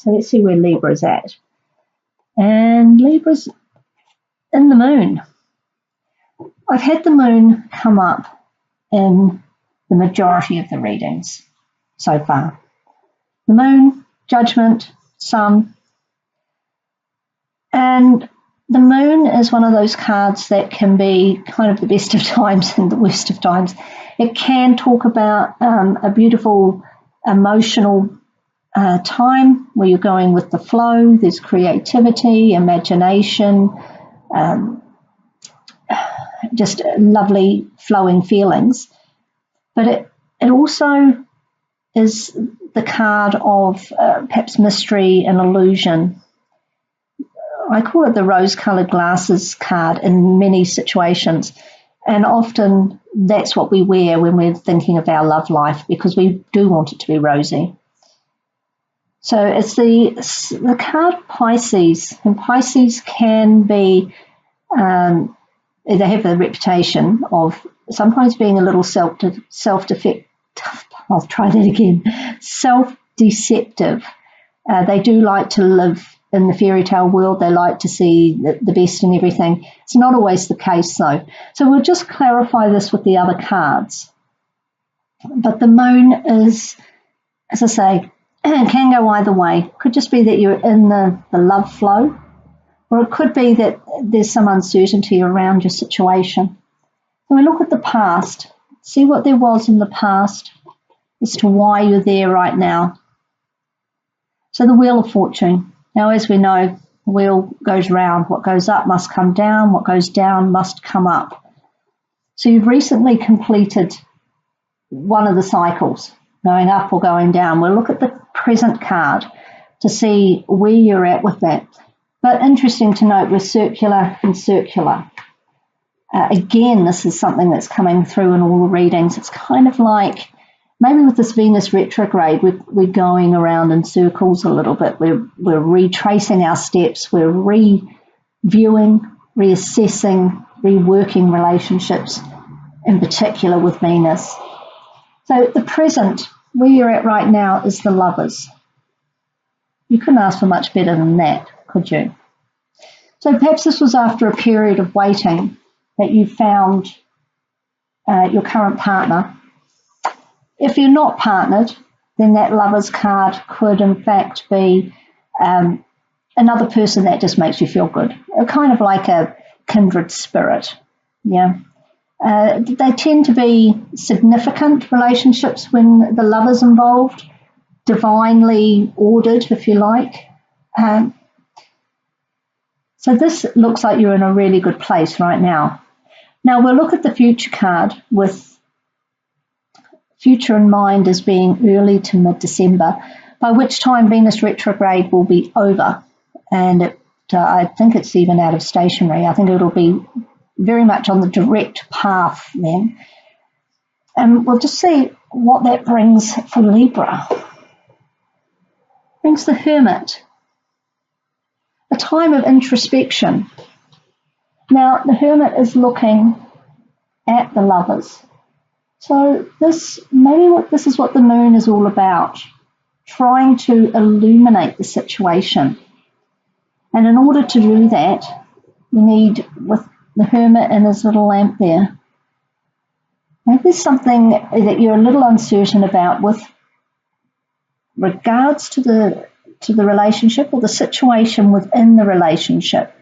So let's see where Libra's at. And Libra's in the moon. I've had the moon come up in the majority of the readings so far. The moon, judgment, sun. And the moon is one of those cards that can be kind of the best of times and the worst of times. It can talk about a beautiful emotional time where you're going with the flow. There's creativity, imagination, just lovely flowing feelings. But it also is the card of perhaps mystery and illusion. I call it the rose-coloured glasses card in many situations. And often that's what we wear when we're thinking of our love life, because we do want it to be rosy. So it's the card Pisces, and Pisces can be, they have a reputation of sometimes being a little self-deceptive. They do like to live in the fairy tale world. They like to see the best in everything. It's not always the case, though. So we'll just clarify this with the other cards. But the moon is, as I say, can go either way. Could just be that you're in the love flow, or it could be that there's some uncertainty around your situation. When we look at the past, see what there was in the past as to why you're there right now. So the Wheel of Fortune. Now, as we know, the wheel goes round. What goes up must come down. What goes down must come up. So you've recently completed one of the cycles, going up or going down. We'll look at the present card to see where you're at with that. But interesting to note, we're circular and circular. Again, this is something that's coming through in all the readings. It's kind of like, maybe with this Venus retrograde, we're going around in circles a little bit. We're retracing our steps. We're reviewing, reassessing, reworking relationships, in particular with Venus. So the present, where you're at right now, is the Lovers. You couldn't ask for much better than that, could you? So perhaps this was after a period of waiting that you found your current partner. If you're not partnered, then that Lovers card could in fact be another person that just makes you feel good, kind of like a kindred spirit. Yeah, they tend to be significant relationships when the Lover's involved, divinely ordered, if you like. So this looks like you're in a really good place right now. Now we'll look at the future card with future in mind as being early to mid-December, by which time Venus retrograde will be over. And I think it's even out of stationary. I think it'll be very much on the direct path then. And we'll just see what that brings for Libra. Brings the Hermit, a time of introspection. Now, the Hermit is looking at the Lovers. So this is what the moon is all about, trying to illuminate the situation. And in order to do that, you need, with the Hermit and his little lamp there, maybe there's something that you're a little uncertain about with regards to the relationship or the situation within the relationship.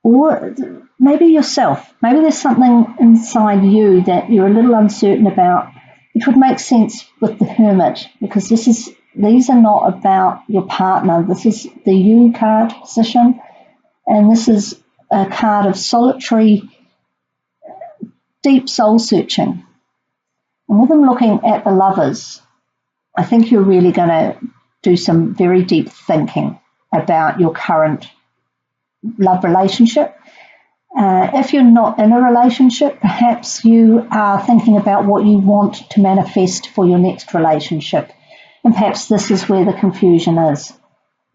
Or maybe yourself. Maybe there's something inside you that you're a little uncertain about, which would make sense with the Hermit, because these are not about your partner. This is the you card position, and this is a card of solitary, deep soul searching. And with them looking at the Lovers, I think you're really going to do some very deep thinking about your current love relationship. If you're not in a relationship, perhaps you are thinking about what you want to manifest for your next relationship. And perhaps this is where the confusion is.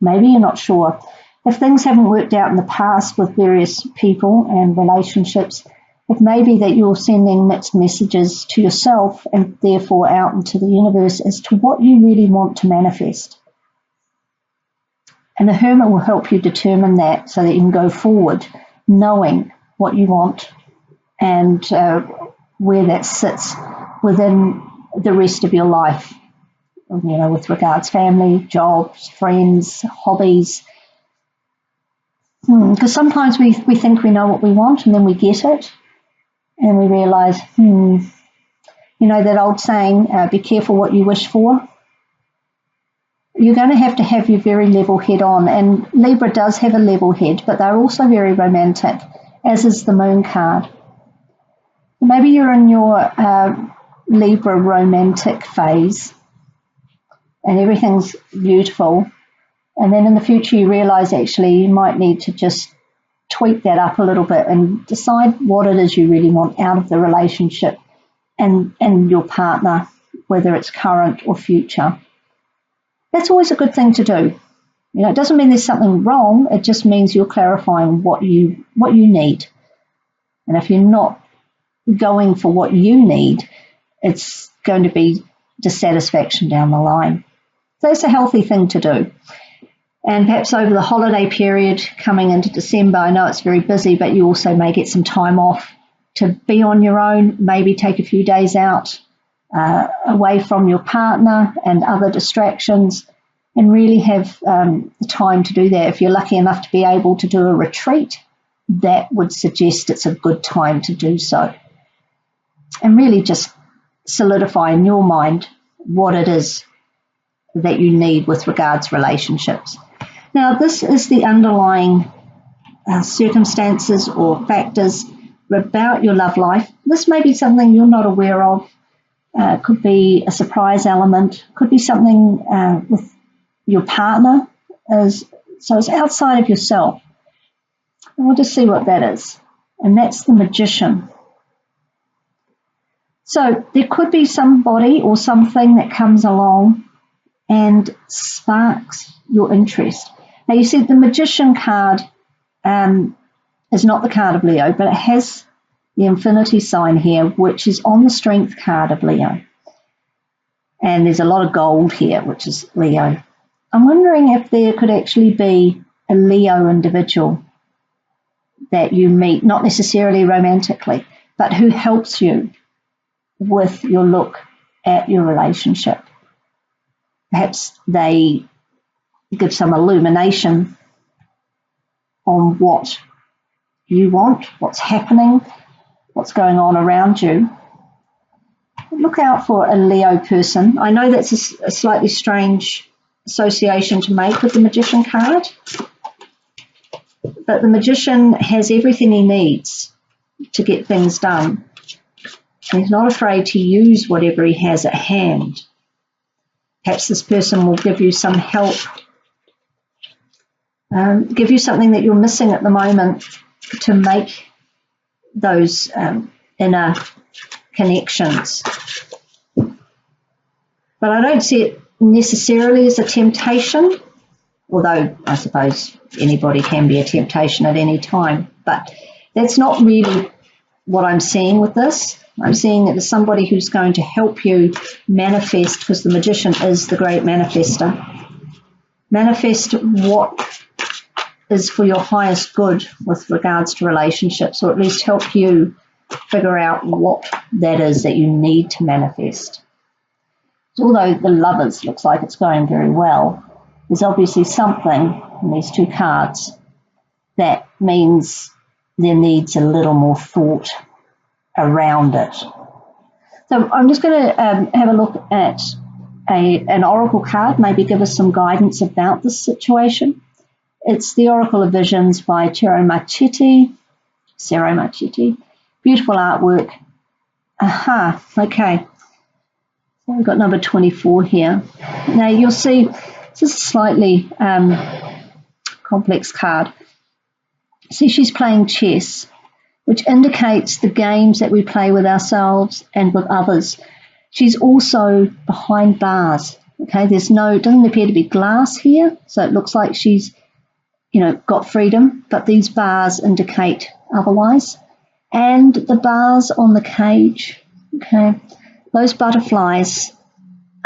Maybe you're not sure. If things haven't worked out in the past with various people and relationships, it may be that you're sending mixed messages to yourself and therefore out into the universe as to what you really want to manifest. And the Hermit will help you determine that so that you can go forward knowing what you want and where that sits within the rest of your life, with regards family, jobs, friends, hobbies. Because sometimes we think we know what we want and then we get it and we realise, that old saying, be careful what you wish for. You're going to have your very level head on, and Libra does have a level head, but they're also very romantic, as is the Moon card. Maybe you're in your Libra romantic phase and everything's beautiful, and then in the future you realise actually you might need to just tweak that up a little bit and decide what it is you really want out of the relationship and your partner, whether it's current or future. That's always a good thing to do. It doesn't mean there's something wrong, it just means you're clarifying what you need. And if you're not going for what you need, it's going to be dissatisfaction down the line. So that's a healthy thing to do. And perhaps over the holiday period coming into December, I know it's very busy, but you also may get some time off to be on your own, maybe take a few days out away from your partner and other distractions, and really have the time to do that. If you're lucky enough to be able to do a retreat, that would suggest it's a good time to do so. And really just solidify in your mind what it is that you need with regards relationships. Now, this is the underlying circumstances or factors about your love life. This may be something you're not aware of. Could be a surprise element. Could be something with your partner. So it's outside of yourself. And we'll just see what that is. And that's the Magician. So there could be somebody or something that comes along and sparks your interest. Now you see the Magician card is not the card of Leo, but it has the infinity sign here, which is on the Strength card of Leo. And there's a lot of gold here, which is Leo. I'm wondering if there could actually be a Leo individual that you meet, not necessarily romantically, but who helps you with your look at your relationship. Perhaps they give some illumination on what you want, what's happening, what's going on around you. Look out for a Leo person. I know that's a slightly strange association to make with the Magician card, but the Magician has everything he needs to get things done. And he's not afraid to use whatever he has at hand. Perhaps this person will give you some help, give you something that you're missing at the moment to make those inner connections. But I don't see it necessarily as a temptation, although I suppose anybody can be a temptation at any time. But that's not really what I'm seeing with this. I'm seeing it as somebody who's going to help you manifest, because the Magician is the great manifester. Manifest what is for your highest good with regards to relationships, or at least help you figure out what that is that you need to manifest. Although the Lovers looks like it's going very well, there's obviously something in these two cards that means there needs a little more thought around it. So I'm just going to have a look at an oracle card, maybe give us some guidance about this situation. It's the Oracle of Visions by Cero Marchetti. Beautiful artwork. Aha, okay. So we've got number 24 here. Now you'll see this is a slightly complex card. See, she's playing chess, which indicates the games that we play with ourselves and with others. She's also behind bars. Okay, doesn't appear to be glass here, so it looks like she's, got freedom, but these bars indicate otherwise. And the bars on the cage, okay, those butterflies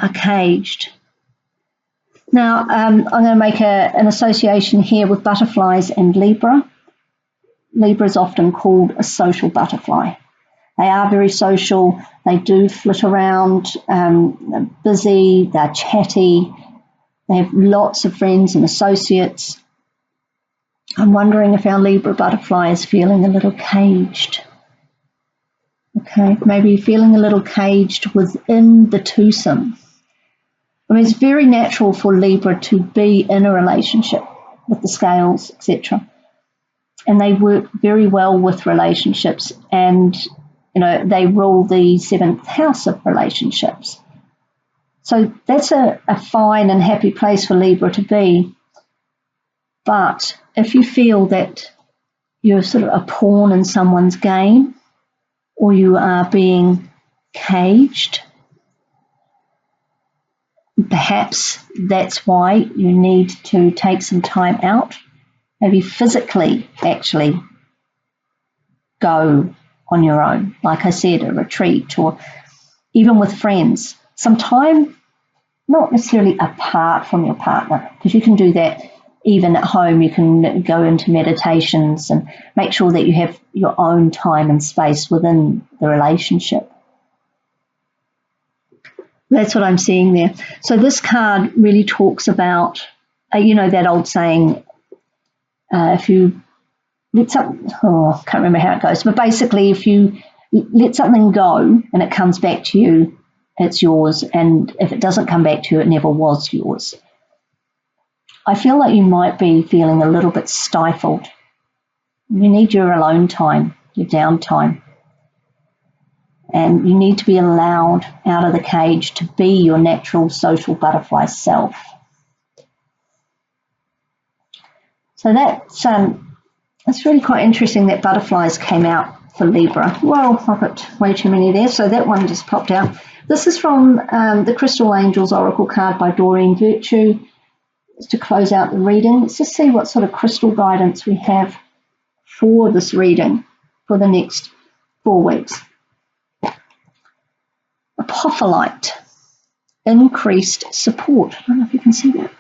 are caged. Now, I'm going to make an association here with butterflies and Libra. Libra is often called a social butterfly. They are very social. They do flit around, they're busy, they're chatty, they have lots of friends and associates. I'm wondering if our Libra butterfly is feeling a little caged. Okay, maybe feeling a little caged within the twosome. I mean, it's very natural for Libra to be in a relationship with the scales, etc. And they work very well with relationships, and they rule the 7th house of relationships. So that's a fine and happy place for Libra to be. But if you feel that you're sort of a pawn in someone's game, or you are being caged, perhaps that's why you need to take some time out, maybe physically actually go on your own, like I said, a retreat, or even with friends. Some time, not necessarily apart from your partner, because you can do that even at home. You can go into meditations and make sure that you have your own time and space within the relationship. That's what I'm seeing there. So this card really talks about, that old saying, if you let something, I can't remember how it goes, but basically if you let something go and it comes back to you, it's yours. And if it doesn't come back to you, it never was yours. I feel like you might be feeling a little bit stifled. You need your alone time, your downtime. And you need to be allowed out of the cage to be your natural social butterfly self. So that's really quite interesting that butterflies came out for Libra. Well, I've got way too many there, so that one just popped out. This is from the Crystal Angels Oracle card by Doreen Virtue. To close out the reading, let's just see what sort of crystal guidance we have for this reading for the next 4 weeks. Apophyllite, increased support. I don't know if you can see that.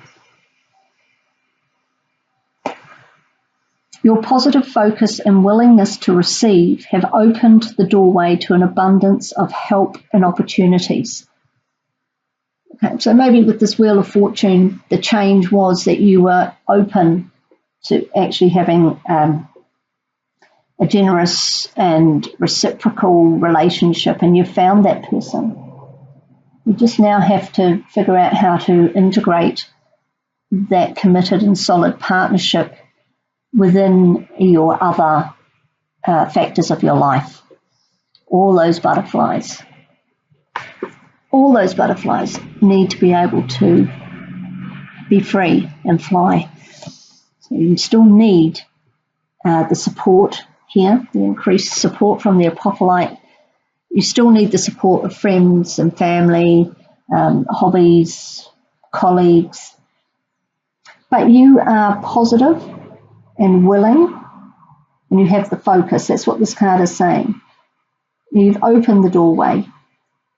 Your positive focus and willingness to receive have opened the doorway to an abundance of help and opportunities. Okay, so maybe with this Wheel of Fortune, the change was that you were open to actually having a generous and reciprocal relationship, and you found that person. You just now have to figure out how to integrate that committed and solid partnership within your other factors of your life. All those butterflies need to be able to be free and fly. So you still need the support here, the increased support from the Apophyllite. You still need the support of friends and family, hobbies, colleagues. But you are positive and willing, and you have the focus. That's what this card is saying. You've opened the doorway.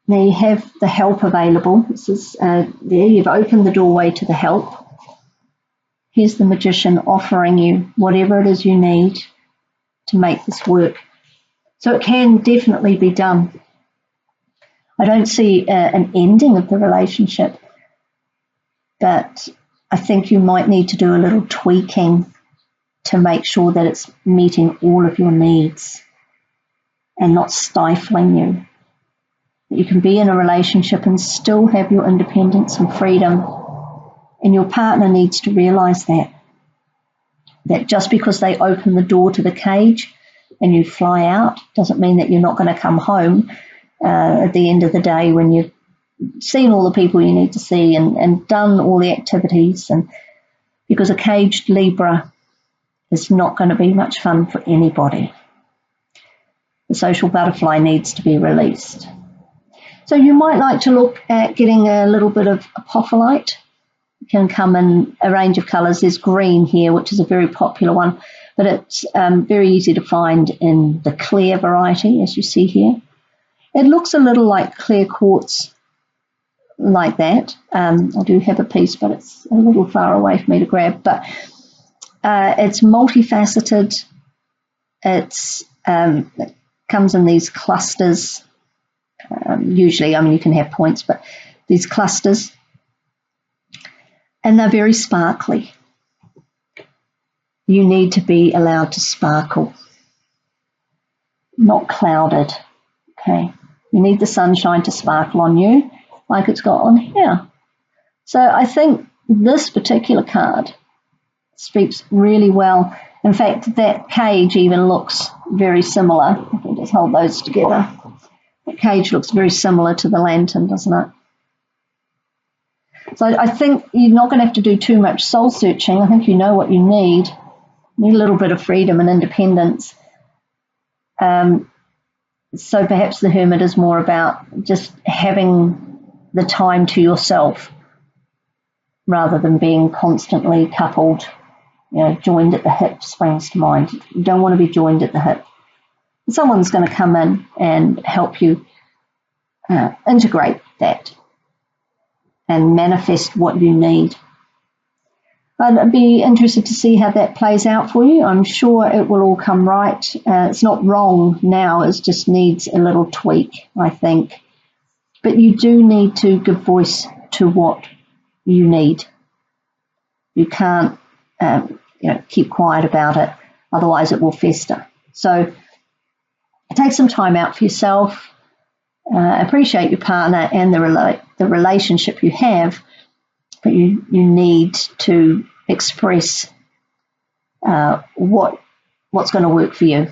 Now you have the help available. This is there. You've opened the doorway to the help. Here's the Magician offering you whatever it is you need to make this work. So it can definitely be done. I don't see an ending of the relationship, but I think you might need to do a little tweaking to make sure that it's meeting all of your needs and not stifling you. That you can be in a relationship and still have your independence and freedom. And your partner needs to realize that just because they open the door to the cage and you fly out doesn't mean that you're not going to come home at the end of the day when you've seen all the people you need to see and done all the activities. And because a caged Libra is not going to be much fun for anybody. The social butterfly needs to be released. So you might like to look at getting a little bit of Apophyllite. It can come in a range of colours. There's green here, which is a very popular one, but it's very easy to find in the clear variety, as you see here. It looks a little like clear quartz like that. I do have a piece, but it's a little far away for me to grab. But it's multifaceted. It comes in these clusters. Usually, I mean, you can have points, but these clusters, and they're very sparkly. You need to be allowed to sparkle, not clouded. Okay, you need the sunshine to sparkle on you, like it's got on here. So I think this particular card speaks really well. In fact, that cage even looks very similar. I can just hold those together. That cage looks very similar to the lantern, doesn't it? So I think you're not going to have to do too much soul searching. I think you know what you need. You need a little bit of freedom and independence. So perhaps the Hermit is more about just having the time to yourself rather than being constantly coupled, joined at the hip springs to mind. You don't want to be joined at the hip. Someone's going to come in and help you integrate that and manifest what you need. I'd be interested to see how that plays out for you. I'm sure it will all come right. It's not wrong now, it just needs a little tweak, I think. But you do need to give voice to what you need. You can't keep quiet about it, otherwise it will fester. So take some time out for yourself, appreciate your partner and the relationship you have, but you need to express what's going to work for you.